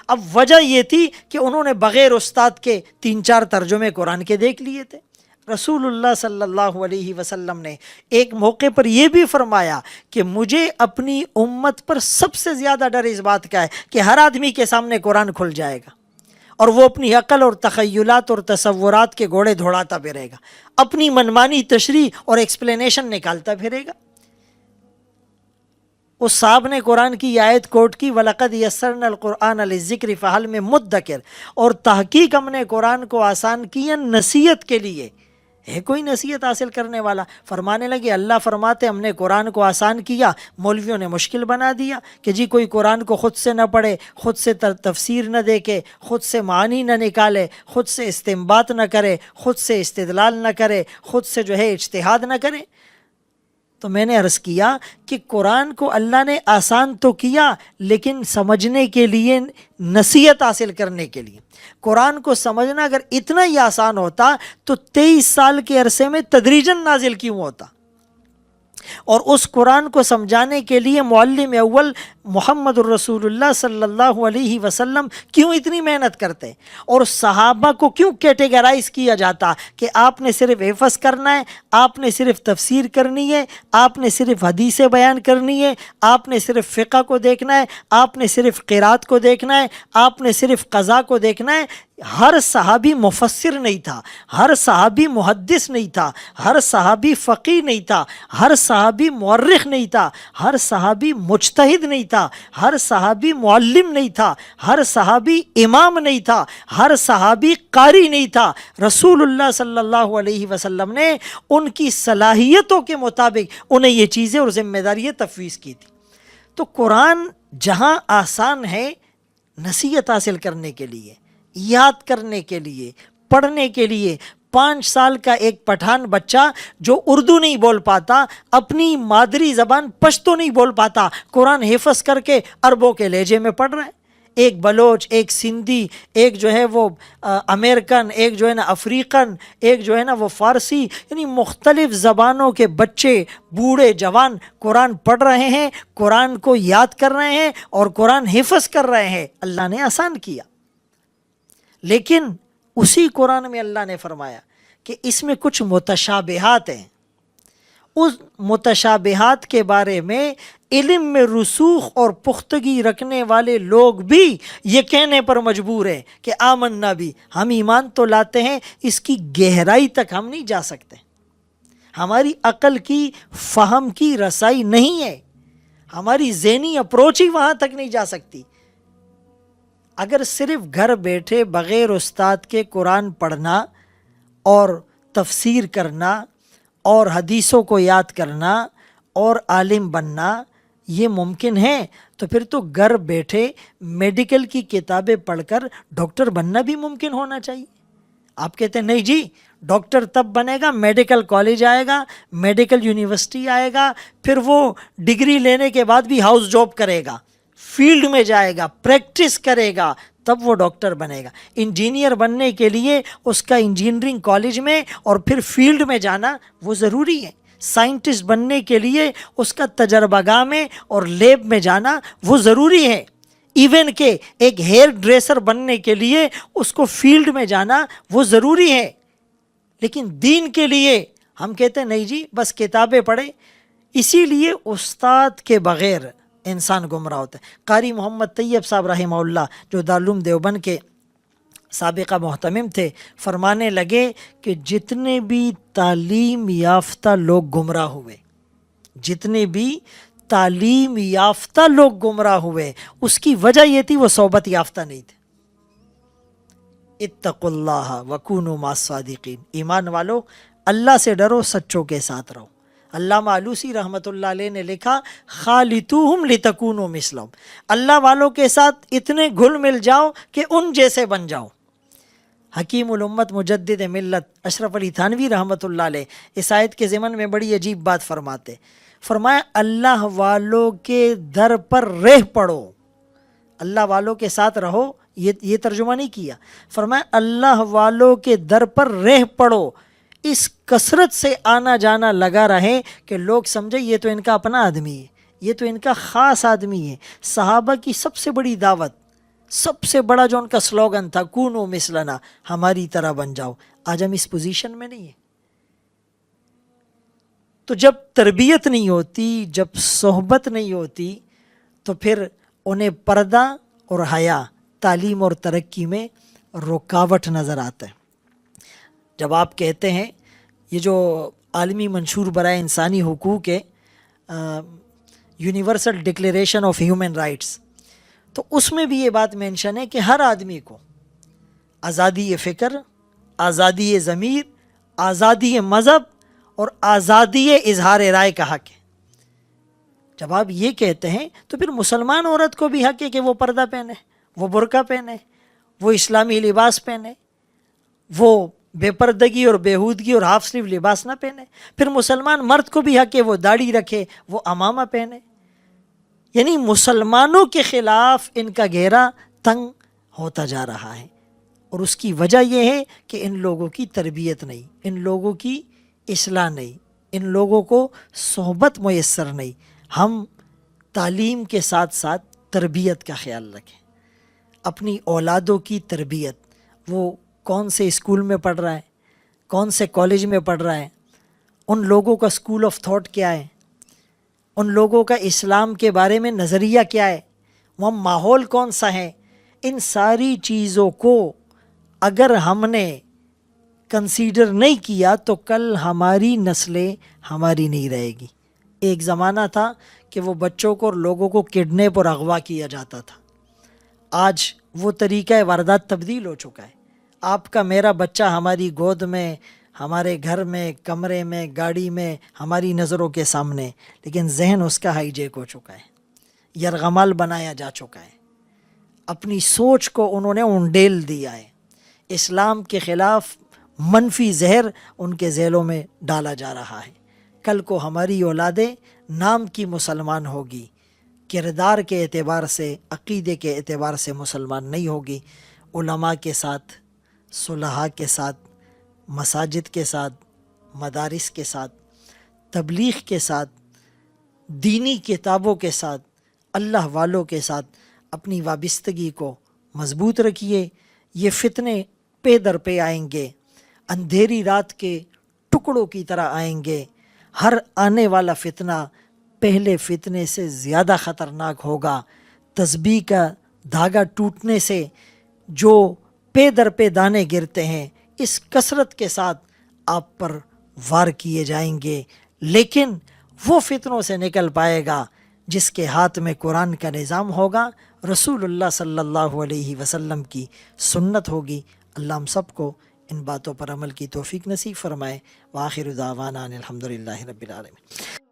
اب وجہ یہ تھی کہ انہوں نے بغیر استاد کے 3-4 ترجمے قرآن کے دیکھ لیے تھے. رسول اللہ صلی اللہ علیہ وسلم نے ایک موقع پر یہ بھی فرمایا کہ مجھے اپنی امت پر سب سے زیادہ ڈر اس بات کا ہے کہ ہر آدمی کے سامنے قرآن کھل جائے گا اور وہ اپنی عقل اور تخیلات اور تصورات کے گھوڑے دوڑاتا پھرے گا، اپنی منمانی تشریح اور ایکسپلینیشن نکالتا پھرے گا. اس صاحب نے قرآن کی آیت کوٹ کی وَلَقَدْ يَسَّرْنَا الْقُرْآنَ لِلذِّكْرِ فَهَلْ مِن مُدَّكِرٍ، اور تحقیق ہم نے قرآن کو آسان کیا نصیحت کے لیے. ہے کوئی نصیحت حاصل کرنے والا؟ فرمانے لگے اللہ فرماتے ہم نے قرآن کو آسان کیا، مولویوں نے مشکل بنا دیا کہ جی کوئی قرآن کو خود سے نہ پڑھے، خود سے تفسیر نہ دیکھے، خود سے معنی نہ نکالے، خود سے استنباط نہ کرے، خود سے استدلال نہ کرے، خود سے جو ہے اجتہاد نہ کرے. تو میں نے عرض کیا کہ قرآن کو اللہ نے آسان تو کیا، لیکن سمجھنے کے لیے، نصیحت حاصل کرنے کے لیے. قرآن کو سمجھنا اگر اتنا ہی آسان ہوتا تو 23 سال کے عرصے میں تدریجاً نازل کیوں ہوتا؟ اور اس قرآن کو سمجھانے کے لیے معلم اول محمد الرسول اللہ صلی اللہ علیہ وسلم کیوں اتنی محنت کرتے، اور صحابہ کو کیوں کیٹیگرائز کیا جاتا کہ آپ نے صرف حفظ کرنا ہے، آپ نے صرف تفسیر کرنی ہے، آپ نے صرف حدیثیں بیان کرنی ہے، آپ نے صرف فقہ کو دیکھنا ہے، آپ نے صرف قرات کو دیکھنا ہے، آپ نے صرف قضا کو دیکھنا ہے. ہر صحابی مفسر نہیں تھا، ہر صحابی محدث نہیں تھا، ہر صحابی فقیہ نہیں تھا، ہر صحابی مورخ نہیں تھا، ہر صحابی مجتہد نہیں تھا، ہر صحابی معلم نہیں تھا، ہر صحابی امام نہیں تھا، ہر صحابی قاری نہیں تھا. رسول اللہ صلی اللہ علیہ وسلم نے ان کی صلاحیتوں کے مطابق انہیں یہ چیزیں اور ذمہ داریاں تفویض کی تھی. تو قرآن جہاں آسان ہے نصیحت حاصل کرنے کے لیے، یاد کرنے کے لیے، پڑھنے کے لیے، 5 سال کا ایک پٹھان بچہ جو اردو نہیں بول پاتا، اپنی مادری زبان پشتو نہیں بول پاتا، قرآن حفظ کر کے عربوں کے لہجے میں پڑھ رہا ہے. ایک بلوچ، ایک سندھی، ایک جو ہے وہ امریکن، ایک جو ہے نا افریقن، ایک جو ہے نا وہ فارسی، یعنی مختلف زبانوں کے بچے، بوڑھے جوان قرآن پڑھ رہے ہیں، قرآن کو یاد کر رہے ہیں اور قرآن حفظ کر رہے ہیں. اللہ نے آسان کیا، لیکن اسی قرآن میں اللہ نے فرمایا کہ اس میں کچھ متشابہات ہیں. اس متشابہات کے بارے میں علم میں رسوخ اور پختگی رکھنے والے لوگ بھی یہ کہنے پر مجبور ہیں کہ آمنا بھی، ہم ایمان تو لاتے ہیں، اس کی گہرائی تک ہم نہیں جا سکتے، ہماری عقل کی، فہم کی رسائی نہیں ہے. ہماری ذہنی اپروچ ہی وہاں تک نہیں جا سکتی۔ اگر صرف گھر بیٹھے بغیر استاد کے قرآن پڑھنا اور تفسیر کرنا اور حدیثوں کو یاد کرنا اور عالم بننا یہ ممکن ہے، تو پھر تو گھر بیٹھے میڈیکل کی کتابیں پڑھ کر ڈاکٹر بننا بھی ممکن ہونا چاہیے۔ آپ کہتے ہیں نہیں جی، ڈاکٹر تب بنے گا میڈیکل کالج آئے گا، میڈیکل یونیورسٹی آئے گا، پھر وہ ڈگری لینے کے بعد بھی ہاؤس جاب کرے گا، فیلڈ میں جائے گا، پریکٹس کرے گا، تب وہ ڈاکٹر بنے گا۔ انجینئر بننے کے لیے اس کا انجینئرنگ کالج میں اور پھر فیلڈ میں جانا وہ ضروری ہے۔ سائنٹسٹ بننے کے لیے اس کا تجربہ گاہ میں اور لیب میں جانا وہ ضروری ہے۔ ایون کہ ایک ہیئر ڈریسر بننے کے لیے اس کو فیلڈ میں جانا وہ ضروری ہے۔ لیکن دین کے لیے ہم کہتے ہیں نہیں جی، بس کتابیں پڑھیں۔ اسی لیے استاد کے بغیر انسان گمراہ ہوتا ہے۔ قاری محمد طیب صاحب رحمہ اللہ جو دارالعلوم دیوبند کے سابقہ محتمم تھے، فرمانے لگے کہ جتنے بھی تعلیم یافتہ لوگ گمراہ ہوئے، جتنے بھی تعلیم یافتہ لوگ گمراہ ہوئے، اس کی وجہ یہ تھی وہ صحبت یافتہ نہیں تھے۔ اتقوا اللہ وکونوا مع الصادقین، ایمان والو اللہ سے ڈرو، سچوں کے ساتھ رہو۔ علامہ آلوسی رحمۃ اللہ علیہ نے لکھا خالطوہم لتکونوا مثلہم، اللہ والوں کے ساتھ اتنے گھل مل جاؤ کہ ان جیسے بن جاؤ۔ حکیم الامت مجدد ملت اشرف علی تھانوی رحمۃ اللہ علیہ اس آیت کے ضمن میں بڑی عجیب بات فرماتے، فرمایا اللہ والوں کے در پر رہ پڑو، اللہ والوں کے ساتھ رہو، یہ ترجمہ نہیں کیا، فرمایا اللہ والوں کے در پر رہ پڑو، اس کثرت سے آنا جانا لگا رہے کہ لوگ سمجھے یہ تو ان کا اپنا آدمی ہے، یہ تو ان کا خاص آدمی ہے۔ صحابہ کی سب سے بڑی دعوت، سب سے بڑا جو ان کا سلوگن تھا کونو مثلنا، ہماری طرح بن جاؤ۔ آج ہم اس پوزیشن میں نہیں ہیں۔ تو جب تربیت نہیں ہوتی، جب صحبت نہیں ہوتی، تو پھر انہیں پردہ اور حیا تعلیم اور ترقی میں رکاوٹ نظر آتا ہے۔ جب آپ کہتے ہیں یہ جو عالمی منشور برائے انسانی حقوق ہے، universal declaration of human rights, تو اس میں بھی یہ بات مینشن ہے کہ ہر آدمی کو آزادی فکر، آزادی ضمیر، آزادی مذہب اور آزادی اظہار رائے کا حق ہے۔ جب آپ یہ کہتے ہیں تو پھر مسلمان عورت کو بھی حق ہے کہ وہ پردہ پہنے، وہ برقع پہنے، وہ اسلامی لباس پہنے، وہ بے پردگی اور بیہودگی اور ہاف سلیو لباس نہ پہنے۔ پھر مسلمان مرد کو بھی حق ہے وہ داڑھی رکھے، وہ عمامہ پہنے۔ یعنی مسلمانوں کے خلاف ان کا گھیرا تنگ ہوتا جا رہا ہے، اور اس کی وجہ یہ ہے کہ ان لوگوں کی تربیت نہیں، ان لوگوں کی اصلاح نہیں، ان لوگوں کو صحبت میسر نہیں۔ ہم تعلیم کے ساتھ ساتھ تربیت کا خیال رکھیں، اپنی اولادوں کی تربیت۔ وہ کون سے اسکول میں پڑھ رہا ہے، کون سے کالج میں پڑھ رہا ہے، ان لوگوں کا اسکول آف تھاٹ کیا ہے، ان لوگوں کا اسلام کے بارے میں نظریہ کیا ہے، وہ ماحول کون سا ہے، ان ساری چیزوں کو اگر ہم نے کنسیڈر نہیں کیا تو کل ہماری نسلیں ہماری نہیں رہے گی۔ ایک زمانہ تھا کہ وہ بچوں کو اور لوگوں کو کڈنیپ اور اغوا کیا جاتا تھا، آج وہ طریقہ واردات تبدیل ہو چکا ہے۔ آپ کا میرا بچہ ہماری گود میں، ہمارے گھر میں، کمرے میں، گاڑی میں، ہماری نظروں کے سامنے، لیکن ذہن اس کا ہائی جیک ہو چکا ہے، یرغمال بنایا جا چکا ہے، اپنی سوچ کو انہوں نے انڈیل دیا ہے، اسلام کے خلاف منفی زہر ان کے ذیلوں میں ڈالا جا رہا ہے۔ کل کو ہماری اولادیں نام کی مسلمان ہوگی، کردار کے اعتبار سے، عقیدے کے اعتبار سے مسلمان نہیں ہوگی۔ علماء کے ساتھ، صلحاء کے ساتھ، مساجد کے ساتھ، مدارس کے ساتھ، تبلیغ کے ساتھ، دینی کتابوں کے ساتھ، اللہ والوں کے ساتھ اپنی وابستگی کو مضبوط رکھیے۔ یہ فتنے پے در پہ آئیں گے، اندھیری رات کے ٹکڑوں کی طرح آئیں گے۔ ہر آنے والا فتنہ پہلے فتنے سے زیادہ خطرناک ہوگا۔ تسبیح کا دھاگا ٹوٹنے سے جو پے در پہ دانے گرتے ہیں، اس کثرت کے ساتھ آپ پر وار کیے جائیں گے، لیکن وہ فتنوں سے نکل پائے گا جس کے ہاتھ میں قرآن کا نظام ہوگا، رسول اللہ صلی اللہ علیہ وسلم کی سنت ہوگی۔ اللہ ہم سب کو ان باتوں پر عمل کی توفیق نصیب فرمائے۔ وآخر دعوانا ان الحمد للہ رب العالمین۔